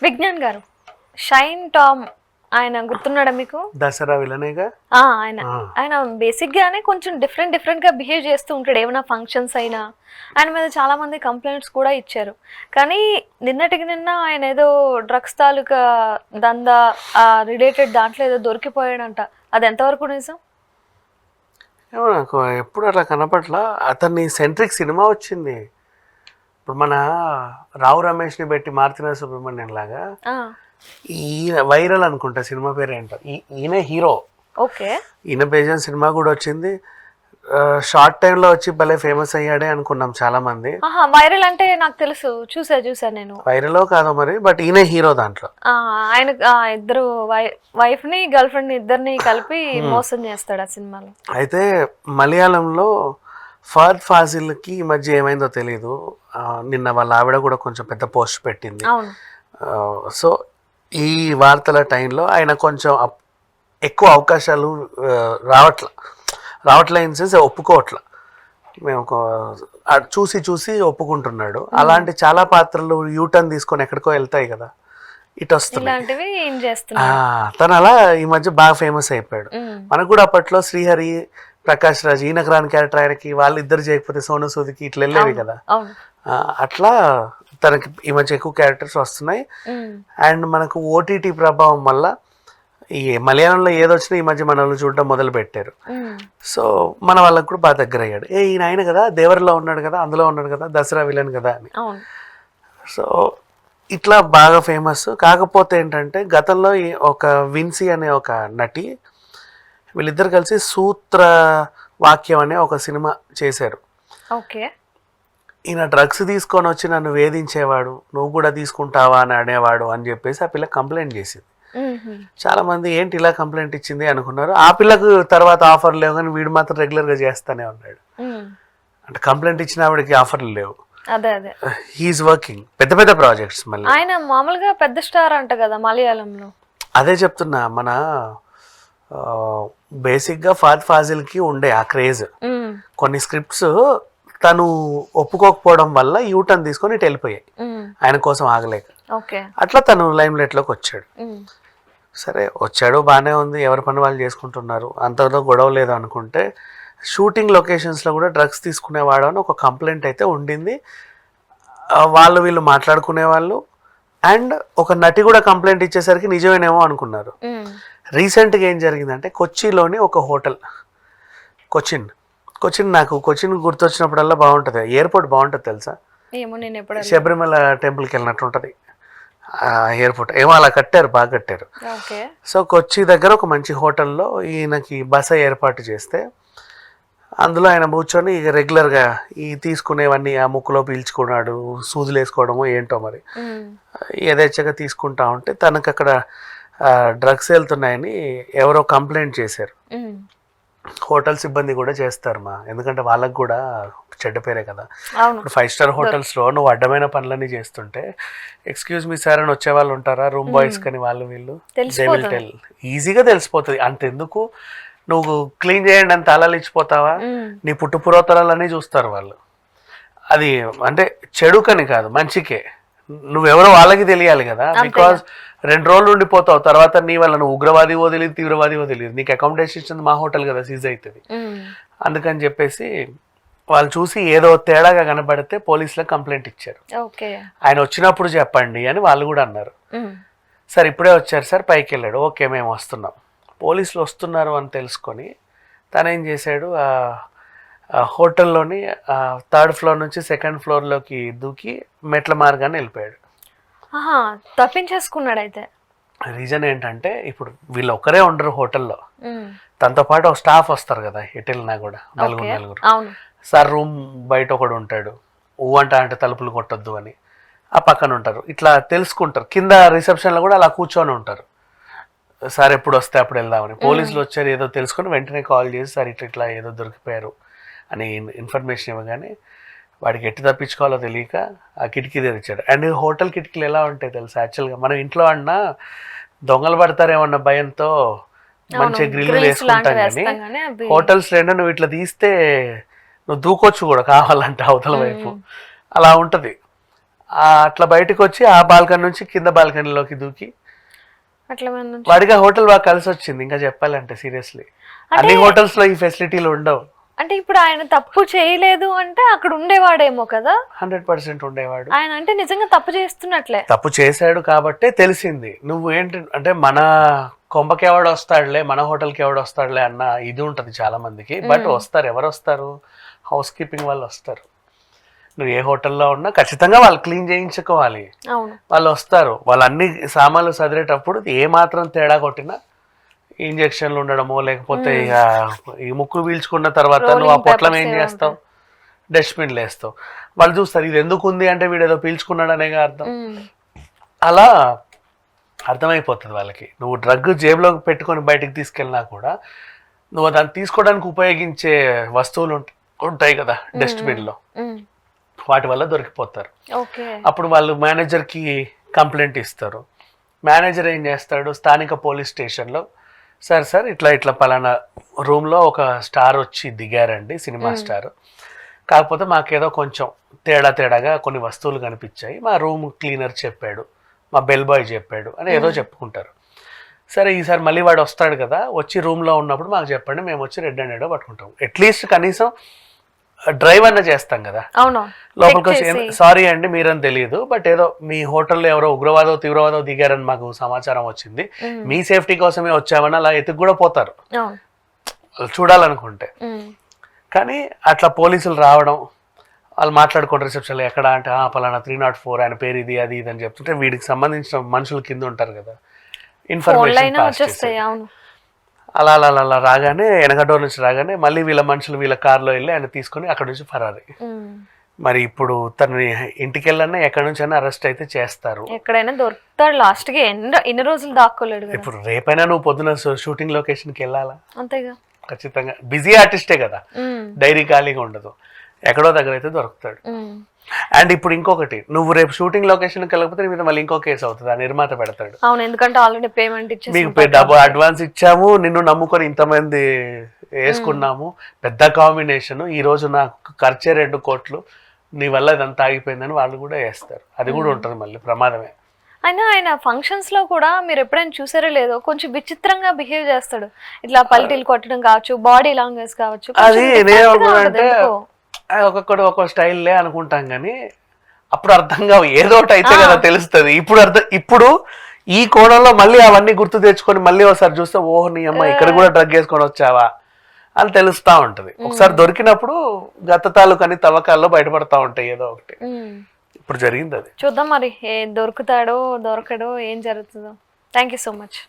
విజ్ఞాన్ గారు, shine Tom ఆయన గుర్తున్నాడా మీకు? దసరా విలనేగా. ఆయన ఆయన బేసిక్ గానే కొంచెం డిఫరెంట్ గా బిహేవ్ చేస్తూ ఉంటాడు. ఏమైనా ఫంక్షన్స్ అయినా ఆయన మీద చాలా మంది కంప్లైంట్స్ కూడా ఇచ్చారు. కానీ నిన్నటికి నిన్న ఆయన ఏదో డ్రగ్స్ తాలూకా దందా రిలేటెడ్ దాంట్లో ఏదో దొరికిపోయాడంట. అది ఎంతవరకు నిజం? ఏమో నాకు ఎప్పుడు అట్లా కనపట్లా. అతన్ని సెంట్రిక్ సినిమా వచ్చింది ఇప్పుడు, మన రావు రమేష్ని పెట్టి మారుతిన సుబ్రహ్మణ్యం లాగా. ఈయన వైరల్ అనుకుంటా సినిమా పేరు ఏంటో. ఈయన హీరో. ఓకే. ఈయన బేజన్ సినిమా కూడా వచ్చింది. షార్ట్ టైంలో వచ్చి భలే ఫేమస్ అయ్యాడే అనుకున్నాం చాలా మంది. వైరల్ అంటే నాకు తెలుసు, చూసా నేను. వైరలో కాదో మరి, బట్ ఈయన హీరో దాంట్లో. ఆయన ఇద్దరు వైఫ్ ని గర్ల్ ఫ్రెండ్ ఇద్దరిని కలిపి మోసం చేస్తాడు ఆ సినిమాలో. అయితే మలయాళంలో ఫహద్ ఫాజిల్ కి ఈ మధ్య ఏమైందో తెలీదు. నిన్న వాళ్ళ ఆవిడ కూడా కొంచెం పెద్ద పోస్ట్ పెట్టింది. సో ఈ వార్తల టైంలో ఆయన కొంచెం ఎక్కువ అవకాశాలు రావట్లే ఇన్ సెన్స్ ఒప్పుకోవట్లా. మేము చూసి ఒప్పుకుంటున్నాడు. అలాంటి చాలా పాత్రలు యూటర్న్ తీసుకొని ఎక్కడికో వెళ్తాయి కదా, ఇటు వస్తున్నాయి. తను అలా ఈ మధ్య బాగా ఫేమస్ అయిపోయాడు. మనకు కూడా అప్పట్లో శ్రీహరి, ప్రకాష్ రాజ్, ఈయనకు రాని క్యారెక్టర్ ఆయనకి, వాళ్ళిద్దరు చేయకపోతే సోను సూదికి ఇట్లా వెళ్ళేవి కదా. అట్లా తనకి ఈ మధ్య ఎక్కువ క్యారెక్టర్స్ వస్తున్నాయి. అండ్ మనకు ఓటీటీ ప్రభావం వల్ల ఈ మలయాళంలో ఏదొచ్చినా ఈ మధ్య మన వాళ్ళు చూడడం మొదలు పెట్టారు. సో మన వాళ్ళకి కూడా బాగా దగ్గర అయ్యాడు. ఈయన ఆయన కదా, దేవరలో ఉన్నాడు కదా, అందులో ఉన్నాడు కదా, దసరా విలన్ కదా అని. సో ఇట్లా బాగా ఫేమస్. కాకపోతే ఏంటంటే గతంలో ఒక విన్సీ అనే ఒక నటి, వీళ్ళిద్దరు కలిసి సూత్ర వాక్యం అనే ఒక సినిమా చేశారు. ఓకే. ఈయన డ్రగ్స్ తీసుకొని వచ్చి నన్ను వేధించేవాడు, నువ్వు కూడా తీసుకుంటావా అని అనేవాడు అని చెప్పేసి ఆ పిల్ల కంప్లైంట్ చేసింది. చాలా మంది ఏంటి ఇలా కంప్లైంట్ ఇచ్చింది అనుకున్నారు. ఆ పిల్లకు తర్వాత ఆఫర్లు లేవు, కానీ వీడు మాత్రం రెగ్యులర్ గా చేస్తానే ఉన్నాడు. అంటే కంప్లైంట్ ఇచ్చిన ఆవిడకి ఆఫర్లు లేవు. హీఈస్ వర్కింగ్ పెద్ద పెద్ద ప్రాజెక్ట్స్. మళ్ళీ ఆయన మామూలుగా పెద్ద స్టార్ అంట కదా మలయాళంలో. అదే చెప్తున్నా, మన బేసిక్ గా ఫహద్ ఫాజిల్ కి ఉండే ఆ క్రేజ్. కొన్ని స్క్రిప్ట్స్ తను ఒప్పుకోకపోవడం వల్ల యూటర్న్ తీసుకొని ఇటు వెళ్ళిపోయాయి, ఆయన కోసం ఆగలేక. అట్లా తను లైమ్ లైట్ లోకి వచ్చాడు. సరే వచ్చాడు, బాగానే ఉంది, ఎవరి పని వాళ్ళు చేసుకుంటున్నారు, అంతలో గొడవ లేదు అనుకుంటే షూటింగ్ లొకేషన్స్లో కూడా డ్రగ్స్ తీసుకునేవాడు అని ఒక కంప్లైంట్ అయితే ఉండింది. వాళ్ళు వీళ్ళు మాట్లాడుకునేవాళ్ళు. అండ్ ఒక నటి కూడా కంప్లైంట్ ఇచ్చేసరికి నిజమేనేమో అనుకున్నారు. రీసెంట్గా ఏం జరిగిందంటే కొచ్చిలోని ఒక హోటల్, కొచ్చిన్ నాకు కొచ్చిన్ గుర్తొచ్చినప్పుడల్లా బాగుంటుంది. ఎయిర్పోర్ట్ బాగుంటుంది తెలుసా, శబరిమల టెంపుల్కి వెళ్ళినట్టు ఉంటుంది ఎయిర్పోర్ట్. ఏమో అలా కట్టారు, బాగా కట్టారు. సో కొచ్చి దగ్గర ఒక మంచి హోటల్లో ఈయనకి బస ఏర్పాటు చేస్తే అందులో ఆయన కూర్చొని ఇక రెగ్యులర్గా ఈ తీసుకునేవన్నీ ఆ ముక్కులో పీల్చుకున్నాడు, సూదులు వేసుకోవడమో ఏంటో మరి యథేచ్ఛగా తీసుకుంటా ఉంటే తనకు అక్కడ డ్రగ్స్ వెళ్తున్నాయని ఎవరో కంప్లైంట్ చేశారు. హోటల్ సిబ్బంది కూడా చేస్తారు ఎందుకంటే వాళ్ళకు కూడా చెడ్డ పేరే కదా. ఇప్పుడు 5 స్టార్ హోటల్స్లో నువ్వు అడ్డమైన పనులన్నీ చేస్తుంటే ఎక్స్క్యూజ్ మీ సార్ అని వచ్చే వాళ్ళు ఉంటారా, రూమ్ బాయ్స్ కానీ వాళ్ళు వీళ్ళు దే విల్ టెల్. ఈజీగా తెలిసిపోతుంది. అంతెందుకు నువ్వు క్లీన్ చేయండి అని తాళాలు ఇచ్చిపోతావా, నీ పుట్టుపురోత్తరాలన్నీ చూస్తారు వాళ్ళు. అది అంటే చెడుకని కాదు, మంచికే. నువ్వెవరో వాళ్ళకి తెలియాలి కదా. బికాజ్ 2 రోజులు ఉండిపోతావు, తర్వాత నీ వల్ల నువ్వు ఉగ్రవాదివో తెలియదు, తీవ్రవాదివో తెలియదు, నీకు అకామిడేషన్ ఇచ్చింది మా హోటల్ కదా, సీజ్ అవుతుంది. అందుకని చెప్పేసి వాళ్ళు చూసి ఏదో తేడాగా కనబడితే పోలీసులకు కంప్లైంట్ ఇచ్చారు. ఆయన వచ్చినప్పుడు చెప్పండి అని వాళ్ళు కూడా అన్నారు. సార్ ఇప్పుడే వచ్చారు సార్, పైకి వెళ్ళాడు. ఓకే మేము వస్తున్నాం. పోలీసులు వస్తున్నారు అని తెలుసుకొని తనేం చేశాడు, హోటల్లోని 3rd ఫ్లోర్ నుంచి 2nd ఫ్లోర్లోకి దూకి మెట్ల మార్గాన్ని వెళ్ళిపోయాడు. తప్పించేసుకున్నాడు. అయితే రీజన్ ఏంటంటే ఇప్పుడు వీళ్ళు ఒక్కరే ఉండరు హోటల్లో, తనతో పాటు ఒక స్టాఫ్ వస్తారు కదా, ఎటు వెళ్ళినా కూడా నలుగురు. సార్ రూమ్ బయట ఒకడు ఉంటాడు, అంటే తలుపులు కొట్టొద్దు అని ఆ పక్కన ఉంటారు. ఇట్లా తెలుసుకుంటారు. కింద రిసెప్షన్లో కూడా అలా కూర్చొని ఉంటారు, సార్ ఎప్పుడు వస్తే అప్పుడు వెళ్దామని. పోలీసులు వచ్చారు ఏదో తెలుసుకొని వెంటనే కాల్ చేసి సార్ ఇట్లా ఏదో దొరికిపోయారు అని ఇన్ఫర్మేషన్ ఇవ్వగానే వాడికి ఎట్టి తప్పించుకోవాలో తెలియక ఆ కిటికీ తెరిచాడు. అండ్ హోటల్ కిటికీలు ఎలా ఉంటాయి తెలుసా, యాక్చువల్గా మనం ఇంట్లో అన్నా దొంగలు పడతారేమన్న భయంతో మంచిగా గ్రిల్ వేసుకుంటాం, కానీ హోటల్స్ రెండో నువ్వు ఇట్లా తీస్తే నువ్వు దూకొచ్చు కూడా కావాలంటే అవతల వైపు, అలా ఉంటుంది. అట్లా బయటకు వచ్చి ఆ బాల్కనీ నుంచి కింద బాల్కనీలోకి దూకి అట్లా మనం వాడిగా హోటల్ బాగా కలిసి వచ్చింది. ఇంకా చెప్పాలంటే సీరియస్లీ అన్ని హోటల్స్ లో ఈ ఫెసిలిటీలు ఉండవు. అంటే ఇప్పుడు ఆయన తప్పు చేయలేదు అంటే అక్కడ ఉండేవాడేమో కదా. 100% ఉండేవాడు. ఆయన అంటే నిజంగా తప్పు చేస్తున్నట్లే. తప్పు చేశాడు కాబట్టే తెలిసింది. నువ్వు ఏంటి అంటే మన కొంపకి ఎవడు వస్తాడులే, మన హోటల్కి ఎవడు వస్తాడులే అన్న ఇది ఉంటుంది చాలా మందికి. బట్ వస్తారు. ఎవరు వస్తారు? హౌస్ కీపింగ్ వాళ్ళు వస్తారు. నువ్వు ఏ హోటల్లో ఉన్నా ఖచ్చితంగా వాళ్ళు క్లీన్ చేయించుకోవాలి. వాళ్ళు వస్తారు. వాళ్ళు అన్ని సామాన్లు సదిరేటప్పుడు ఏ మాత్రం తేడా కొట్టినా ఇంజక్షన్లు ఉండడమో లేకపోతే ఇక ఈ ముక్కు పీల్చుకున్న తర్వాత నువ్వు ఆ పొట్లం ఏం చేస్తావు? డస్ట్బిన్లు వేస్తావు. వాళ్ళు చూస్తారు ఇది ఎందుకు ఉంది అంటే వీడు ఏదో పీల్చుకున్నాడనేగా అర్థం. అలా అర్థమైపోతుంది వాళ్ళకి. నువ్వు డ్రగ్ జేబులోకి పెట్టుకొని బయటికి తీసుకెళ్ళినా కూడా నువ్వు దాన్ని తీసుకోవడానికి ఉపయోగించే వస్తువులు ఉంటాయి కదా డస్ట్బిన్లో, వాటి వల్ల దొరికిపోతారు. అప్పుడు వాళ్ళు మేనేజర్కి కంప్లైంట్ ఇస్తారు. మేనేజర్ ఏం చేస్తాడు? స్థానిక పోలీస్ స్టేషన్లో సార్ ఇట్లా పలానా రూమ్లో ఒక స్టార్ వచ్చి దిగారండి, సినిమా స్టార్. కాకపోతే మాకేదో కొంచెం తేడాగా కొన్ని వస్తువులు కనిపించాయి, మా రూమ్ క్లీనర్ చెప్పాడు, మా బెల్ బాయ్ చెప్పాడు అని ఏదో చెప్పుకుంటారు. సరే ఈసారి మళ్ళీ వాడు వస్తాడు కదా, వచ్చి రూమ్లో ఉన్నప్పుడు మాకు చెప్పండి, మేము వచ్చి రెడ్ హ్యాండెడ్ పట్టుకుంటాం. అట్లీస్ట్ కనీసం డ్రైవ్ అన్న చేస్తాం కదా. లోపలికి వచ్చి సారీ అండి మీరని తెలియదు, బట్ ఏదో మీ హోటల్లో ఎవరో తీవ్రవాదో దిగారని మాకు సమాచారం వచ్చింది, మీ సేఫ్టీ కోసమే వచ్చామని అలా ఎత్తుకు కూడా పోతారు చూడాలనుకుంటే. కానీ అట్లా పోలీసులు రావడం, వాళ్ళు మాట్లాడుకోండి రిసెప్షన్లో ఎక్కడ అంటే పలానా 304 ఆయన పేరు ఇది అది ఇది అని చెప్తుంటే వీడికి సంబంధించిన మనుషులు కింద ఉంటారు కదా, ఇన్ఫర్మేషన్ అలా అలా అలా రాగానే వెనక డోర్ నుంచి రాగానే మళ్ళీ వీళ్ళ మనుషులు వీళ్ళ కార్లో వెళ్ళి ఆయన తీసుకొని అక్కడ నుంచి ఫరారి. మరి ఇప్పుడు తనని ఇంటికి వెళ్ళన్నా ఎక్కడి నుంచి అయినా అరెస్ట్ అయితే చేస్తారు, ఎక్కడైనా దొరుకుతాడు. లాస్ట్ కి ఎన్ని రోజులు దాక్కోలేడు. ఇప్పుడు రేపైనా నువ్వు పొద్దున షూటింగ్ లొకేషన్కి వెళ్ళాలా? అంతేగా, ఖచ్చితంగా. బిజీ ఆర్టిస్టే కదా, డైరీ ఖాళీగా ఉండదు, ఎక్కడో దగ్గర అయితే దొరుకుతాడు. అండ్ ఇప్పుడు ఇంకొకటి, నువ్వు రేపు షూటింగ్ లొకేషన్కి వెళ్ళకపోతే మీద మళ్ళీ ఇంకో కేసు అవుతుంది, ఆ నిర్మాత పెడతాడు. అవును, ఎందుకంటే ఆల్రెడీ పేమెంట్ ఇచ్చి మీకు డబ్బు అడ్వాన్స్ ఇచ్చాము, నిన్ను నమ్ముకొని ఇంతమంది వేసుకున్నాము, పెద్ద కాంబినేషన్, ఈ రోజు నాకు ఖర్చే 2 కోట్లు, నీ వల్ల ఇదంతా ఆగిపోయిందని వాళ్ళు కూడా వేస్తారు. అది కూడా ఉంటుంది మళ్ళీ ప్రమాదమే. అయినా ఆయన ఫంక్షన్స్ లో కూడా మీరు ఎప్పుడైనా చూసారో లేదో కొంచెం విచిత్రంగా బిహేవ్ చేస్తాడు. ఇట్లా పల్టీలు కొట్టడం కావచ్చు, బాడీ లాంగ్వేజ్ కావచ్చు. అది అంటే ఒక్కొక్కడు ఒక్కో స్టైల్లే అనుకుంటాం కానీ అప్పుడు అర్థం కావు, ఏదో ఒకటి అయితే కదా తెలుస్తుంది. ఇప్పుడు ఈ కోణంలో మళ్ళీ అవన్నీ గుర్తు తెచ్చుకొని మళ్ళీ ఒకసారి చూస్తే ఓహో నీ అమ్మ ఇక్కడ కూడా డ్రగ్ వేసుకొని వచ్చావా అని తెలుస్తా ఉంటది. ఒకసారి దొరికినప్పుడు గత తాలూకని తవ్వకాల్లో బయటపడతా ఉంటాయి ఏదో ఒకటి. ఇప్పుడు జరిగింది అది. చూద్దాం మరి దొరుకుతాడో దొరకడో ఏం జరుగుతుందో. Thank you so much.